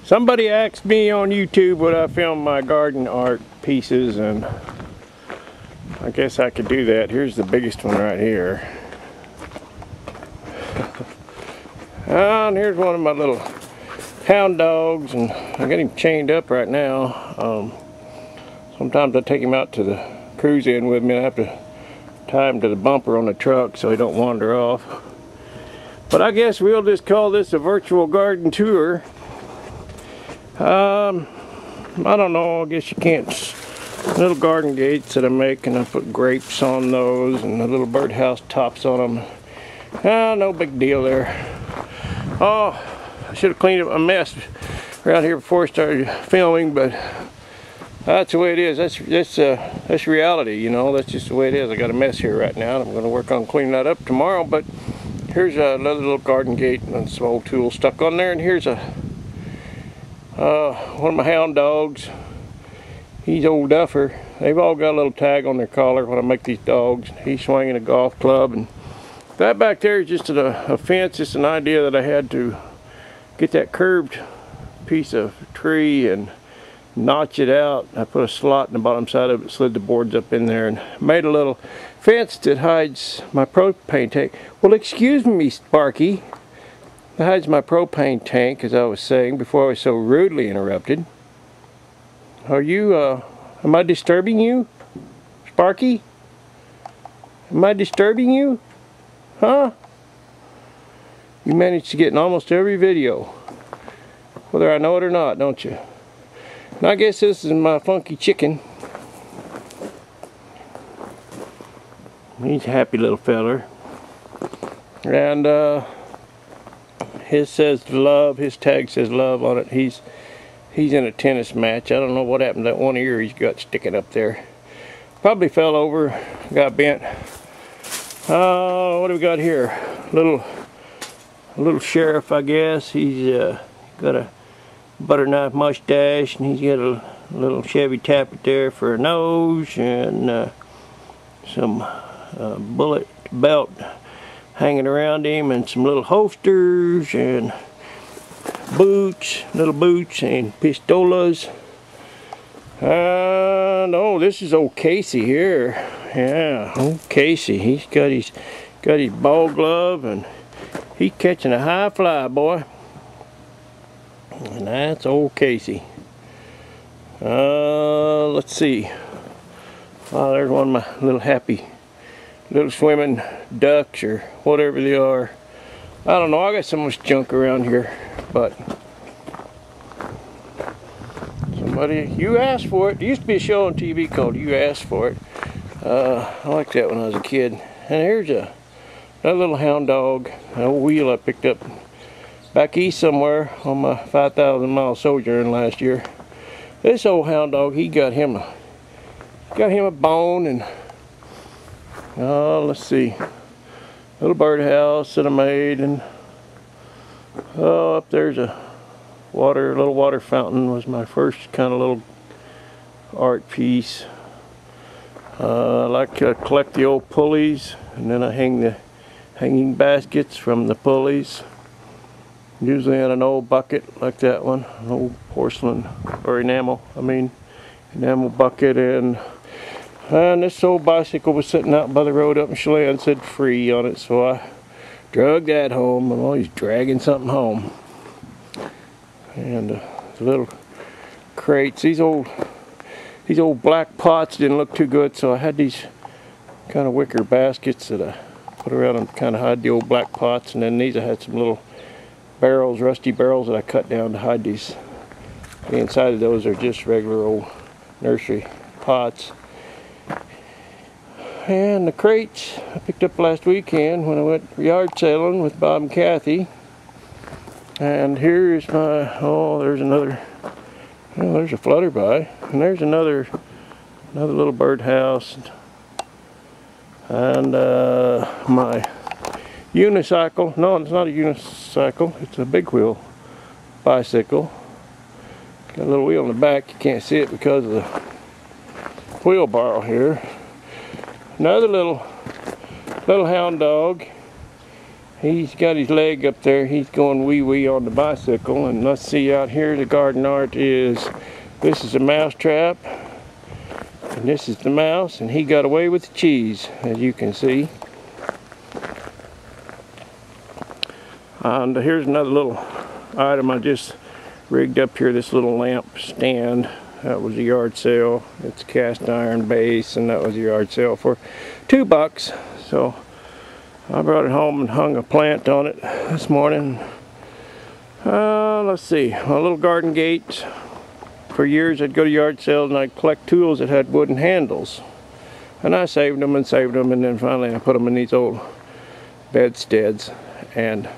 Somebody asked me on YouTube would I film my garden art pieces, and I guess I could do that. Here's the biggest one right here. And here's one of my little hound dogs, and I got him chained up right now. Sometimes I take him out to the cruise in with me, and I have to tie him to the bumper on the truck so he don't wander off. But I guess we'll just call this a virtual garden tour. I don't know, I guess you can't. Little garden gates that I make, and I put grapes on those and the little birdhouse tops on them. No big deal there. Oh, I should have cleaned up my mess around here before I started filming, but that's the way it is. That's reality, you know. That's just the way it is. I got a mess here right now. I'm going to work on cleaning that up tomorrow. But here's another little garden gate and some old tools stuck on there. And here's one of my hound dogs. He's Old Duffer. They've all got a little tag on their collar when I make these dogs. He's swinging a golf club, and that back there is just a fence. It's an idea that I had to get that curved piece of tree and notch it out. I put a slot in the bottom side of it, slid the boards up in there, and made a little fence that hides my propane tank. Well, excuse me, Sparky. That hides my propane tank, as I was saying before I was so rudely interrupted. Are you, am I disturbing you, Sparky? Am I disturbing you? Huh? You managed to get in almost every video, whether I know it or not, don't you? And I guess this is my funky chicken. He's a happy little feller. And his says love, his tag says love on it. He's in a tennis match. I don't know what happened to that one ear he's got sticking up there. Probably fell over, got bent. What do we got here? A little sheriff, I guess. He's got a butter knife mustache, and he's got a little Chevy Tappet there for a nose, and some bullet belt hanging around him, and some little holsters, and boots, little boots, and pistolas. And oh, this is old Casey here. Yeah, old Casey. He's got his ball glove, and he's catching a high fly, boy. And that's old Casey. Let's see. Oh, there's one of my little happy little swimming ducks, or whatever they are. I don't know, I got so much junk around here, but somebody, you asked for it. There used to be a show on TV called You Asked For It. I liked that when I was a kid. And here's another little hound dog, an old wheel I picked up back east somewhere on my 5,000-mile sojourn last year. This old hound dog, he got him a bone, and let's see, little birdhouse that I made, and up there's a little water fountain. Was my first kind of little art piece. I like to collect the old pulleys, and then I hang the hanging baskets from the pulleys, usually in an old bucket like that one, an old porcelain or enamel bucket. And this old bicycle was sitting out by the road up in Chelan, said free on it, so I drug that home. I'm always dragging something home. And the little crates, these old black pots didn't look too good, so I had these kind of wicker baskets that I put around and kind of hide the old black pots. And then these, I had some little barrels, rusty barrels that I cut down to hide these. The inside of those are just regular old nursery pots. And the crates I picked up last weekend when I went yard sailing with Bob and Kathy. And here's my, oh, there's another, oh, there's a flutterby, and there's another little birdhouse, and my unicycle. No, it's not a unicycle, it's a big wheel bicycle. Got a little wheel in the back, you can't see it because of the wheelbarrow here. Another little hound dog. He's got his leg up there. He's going wee-wee on the bicycle. And let's see out here, the garden art is, this is a mouse trap. And this is the mouse, and he got away with the cheese, as you can see. And here's another little item I just rigged up here, this little lamp stand. That was a yard sale. It's cast iron base, and that was a yard sale for $2. So I brought it home and hung a plant on it this morning. Let's see, a little garden gate. For years I'd go to yard sales and I'd collect tools that had wooden handles. And I saved them, and then finally I put them in these old bedsteads and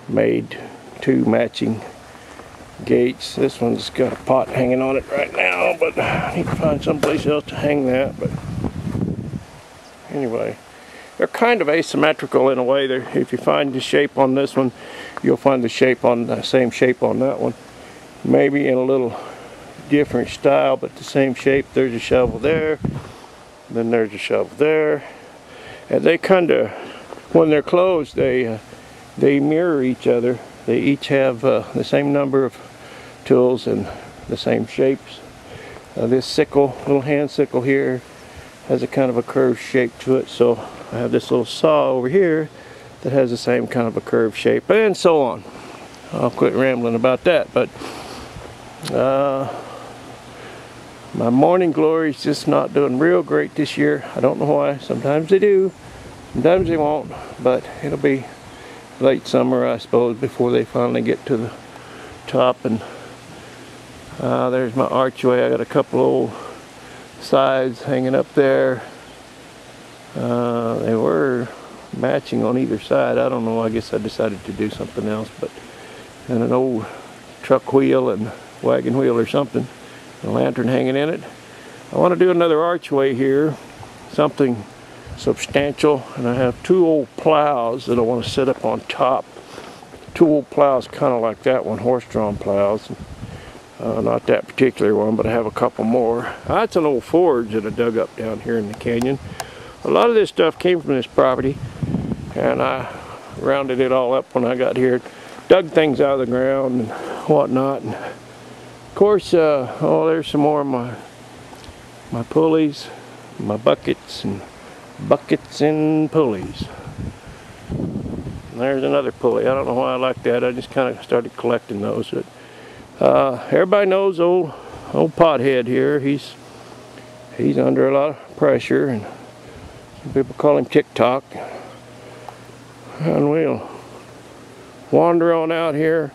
made 2 matching gates. This one's got a pot hanging on it right now, but I need to find someplace else to hang that. But anyway, they're kind of asymmetrical in a way. If you find the shape on this one, you'll find the shape on the same shape on that one. Maybe in a little different style, but the same shape. There's a shovel there, then there's a shovel there, and they kind of, when they're closed, they mirror each other. They each have the same number of tools and the same shapes. This sickle, little hand sickle here, has a kind of a curved shape to it, so I have this little saw over here that has the same kind of a curved shape, and so on. I'll quit rambling about that, but my morning glory's just not doing real great this year. I don't know why. Sometimes they do, sometimes they won't, but it'll be late summer, I suppose, before they finally get to the top. And there's my archway. I got a couple old sides hanging up there. They were matching on either side. I don't know, I guess I decided to do something else, but and an old truck wheel and wagon wheel or something, a lantern hanging in it. I want to do another archway here, something substantial, and I have 2 old plows that I want to set up on top. 2 old plows kind of like that one, horse-drawn plows. Not that particular one, but I have a couple more. That's an old forge that I dug up down here in the canyon. A lot of this stuff came from this property, and I rounded it all up when I got here. Dug things out of the ground and whatnot. And of course, oh, there's some more of my pulleys, my buckets and pulleys. And there's another pulley. I don't know why I like that. I just kind of started collecting those. But, everybody knows old pothead here. He's under a lot of pressure, and some people call him TikTok. And we'll wander on out here.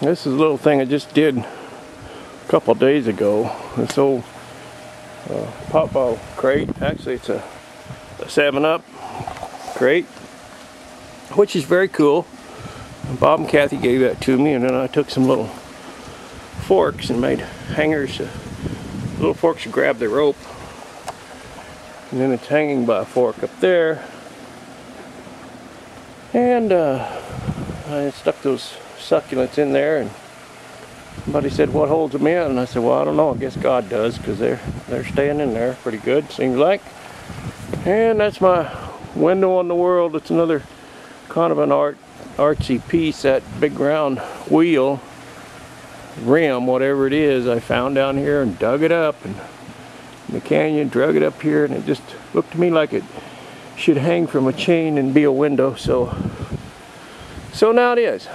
This is a little thing I just did a couple days ago. This old pop bottle crate. Actually, it's a 7-Up crate, which is very cool. Bob and Kathy gave that to me, and then I took some little forks and made hangers. Little forks to grab the rope. And then it's hanging by a fork up there. And I stuck those succulents in there, and somebody said, what holds them in? And I said, well, I don't know, I guess God does, because they're staying in there pretty good, seems like. And that's my window on the world. It's another kind of an artsy piece. That big round wheel rim, whatever it is, I found down here and dug it up and in the canyon, drug it up here, and it just looked to me like it should hang from a chain and be a window. So now it is.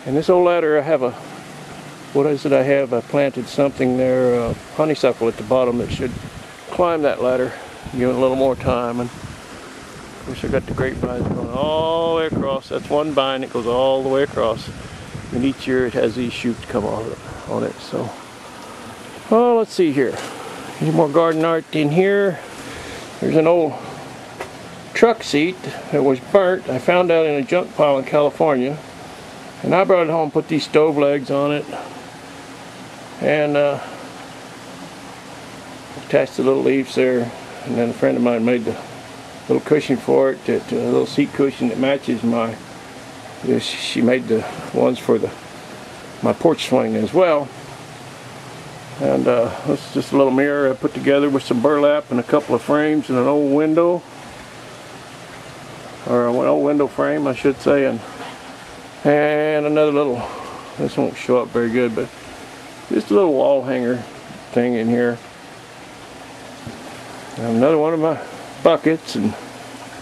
And this old ladder, I have a, what is it I have? I planted something there, honeysuckle at the bottom that should climb that ladder, give it a little more time. And of course I got the grapevines going all the way across. That's one vine that goes all the way across. And each year it has these shoots come off on it. So, oh, let's see here. Any more garden art in here? There's an old truck seat that was burnt. I found out in a junk pile in California. And I brought it home, put these stove legs on it, and attached the little leaves there. And then a friend of mine made the little cushion for it, a little seat cushion that matches my. She made the ones for my porch swing as well. And this is just a little mirror I put together with some burlap and a couple of frames and an old window, or an old window frame I should say, and another little, this won't show up very good, but just a little wall hanger thing in here. And another one of my buckets, and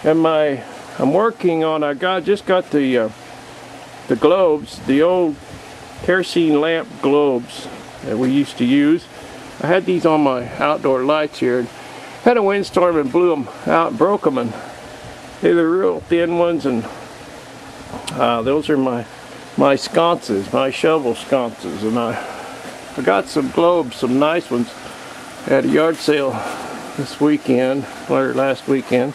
I'm working on, just got the globes, the old kerosene lamp globes that we used to use. I had these on my outdoor lights here, and had a windstorm and blew them out, broke them, and they were real thin ones, and those are my sconces, my shovel sconces. And I got some globes, some nice ones, at a yard sale this weekend, or last weekend,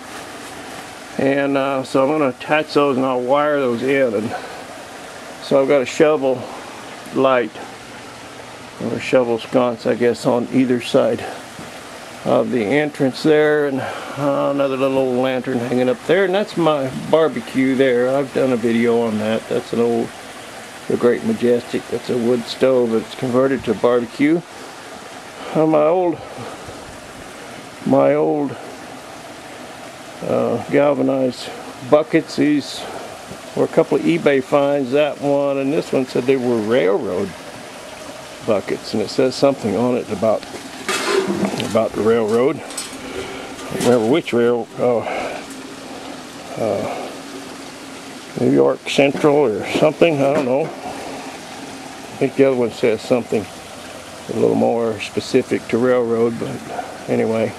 and so I'm going to attach those and I'll wire those in. And so I've got a shovel light, or a shovel sconce I guess, on either side of the entrance there, and another little old lantern hanging up there, and that's my barbecue there. I've done a video on that. That's an old, the Great Majestic. That's a wood stove that's converted to barbecue. My old galvanized buckets, these were a couple of eBay finds. That one and this one said they were railroad buckets, and it says something on it about the railroad. I don't remember which rail, New York Central or something, I don't know. I think the other one says something a little more specific to railroad, but anyway.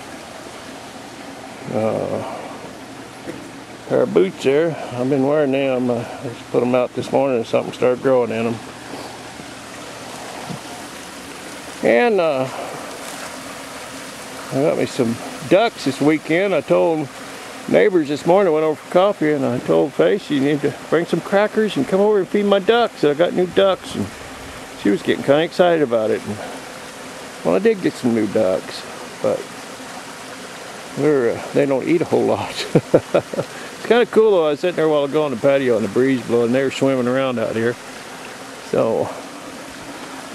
Pair of boots there, I've been wearing them. I just put them out this morning and something started growing in them. And I got me some ducks this weekend. I told neighbors this morning, I went over for coffee, and I told Faith, you need to bring some crackers and come over and feed my ducks. I got new ducks, and she was getting kind of excited about it. And, well, I did get some new ducks, but they don't eat a whole lot. It's kind of cool though. I was sitting there a while ago on the patio and the breeze blowing, and they were swimming around out here. So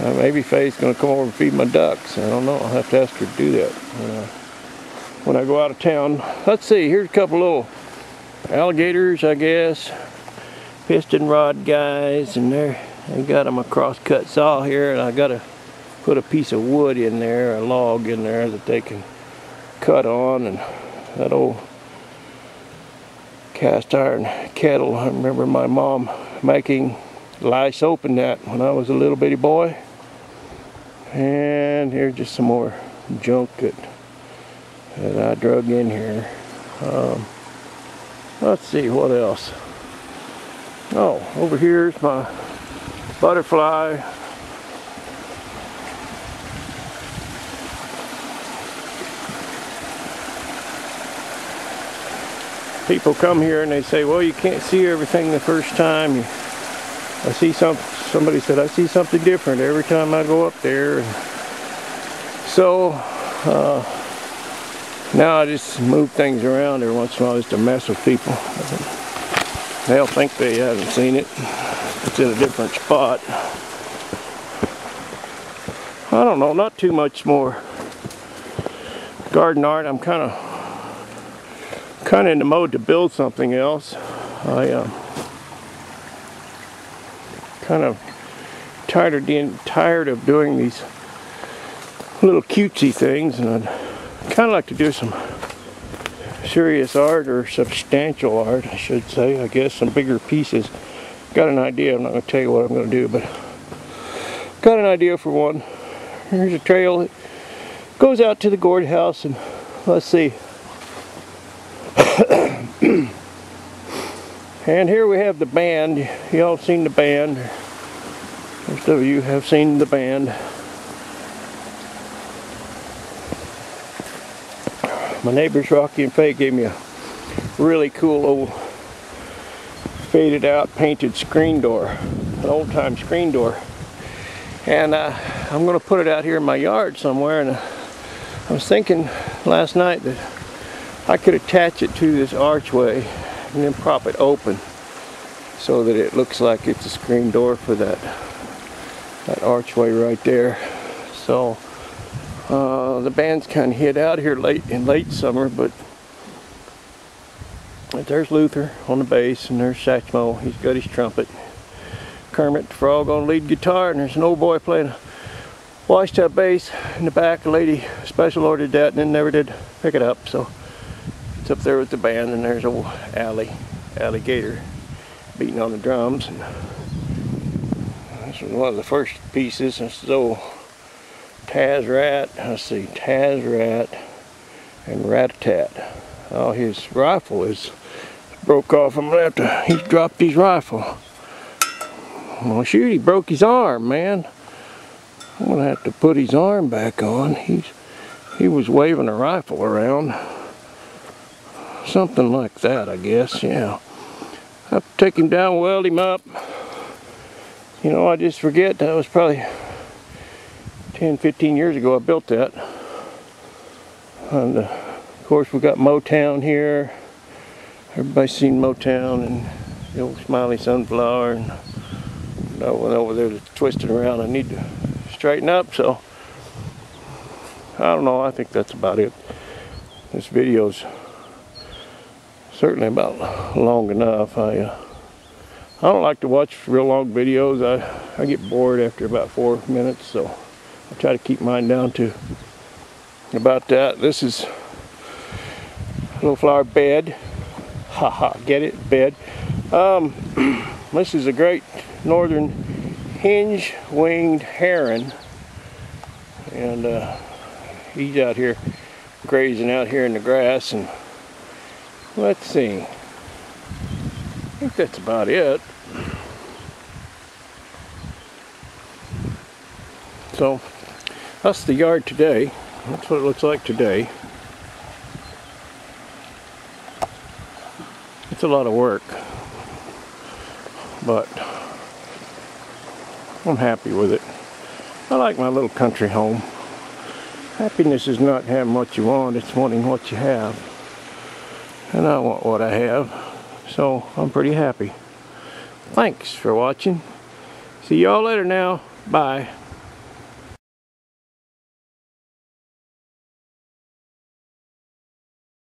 maybe Faye's going to come over and feed my ducks. I don't know. I'll have to ask her to do that when I go out of town. Let's see. Here's a couple little alligators, I guess. Piston rod guys, and they got them a cross-cut saw here, and I got to put a piece of wood in there, a log in there that they can cut on. And that old cast iron kettle, I remember my mom making lye soap in that when I was a little bitty boy. And here's just some more junk that I drug in here. Let's see what else. Oh, over here's my butterfly. People come here and they say, well, you can't see everything the first time. I see somebody said, I see something different every time I go up there. And so now I just move things around every once in a while just to mess with people. They'll think they haven't seen it. It's in a different spot. I don't know, not too much more garden art. I'm kind of in the mode to build something else. I kind of tired of doing these little cutesy things, and I'd kind of like to do some serious art, or substantial art I should say, I guess, some bigger pieces. Got an idea. I'm not going to tell you what I'm going to do, but got an idea for one. Here's a trail that goes out to the gourd house, and let's see. And here we have the band. Y'all have seen the band. Most of you have seen the band. My neighbors Rocky and Faye gave me a really cool old faded out painted screen door, an old time screen door, and I'm going to put it out here in my yard somewhere. And I was thinking last night that I could attach it to this archway and then prop it open so that it looks like it's a screen door for that archway right there. So The band's kind of hid out here late summer, but there's Luther on the bass, and there's Satchmo. He's got his trumpet. Kermit the Frog on lead guitar, and there's an old boy playing a washtub bass in the back. A lady special ordered that and then never did pick it up, so it's up there with the band. And there's old Alligator beating on the drums. And this was one of the first pieces. This is old Taz Rat. Let's see, Taz Rat and Rat-a-Tat. Oh, his rifle is broke off. I'm gonna have to. He's dropped his rifle. Well, shoot, he broke his arm, man. I'm gonna have to put his arm back on. He was waving a rifle around. Something like that, I guess, yeah. I have to take him down, weld him up. You know, I just forget that was probably 10, 15 years ago I built that. And of course we got Motown here. Everybody's seen Motown and the old Smiley Sunflower, and that one over there that's twisted around. I need to straighten up, so I don't know. I think that's about it. This video's certainly about long enough. I don't like to watch real long videos. I get bored after about 4 minutes, so I try to keep mine down to about that. This is a little flower bed. Haha, get it? Bed. This is a great northern hinge-winged heron, and he's out here grazing out here in the grass. And let's see, I think that's about it. So that's the yard today. That's what it looks like today. It's a lot of work, but I'm happy with it. I like my little country home. Happiness is not having what you want, it's wanting what you have. And I want what I have, so I'm pretty happy. Thanks for watching. See y'all later now. Bye.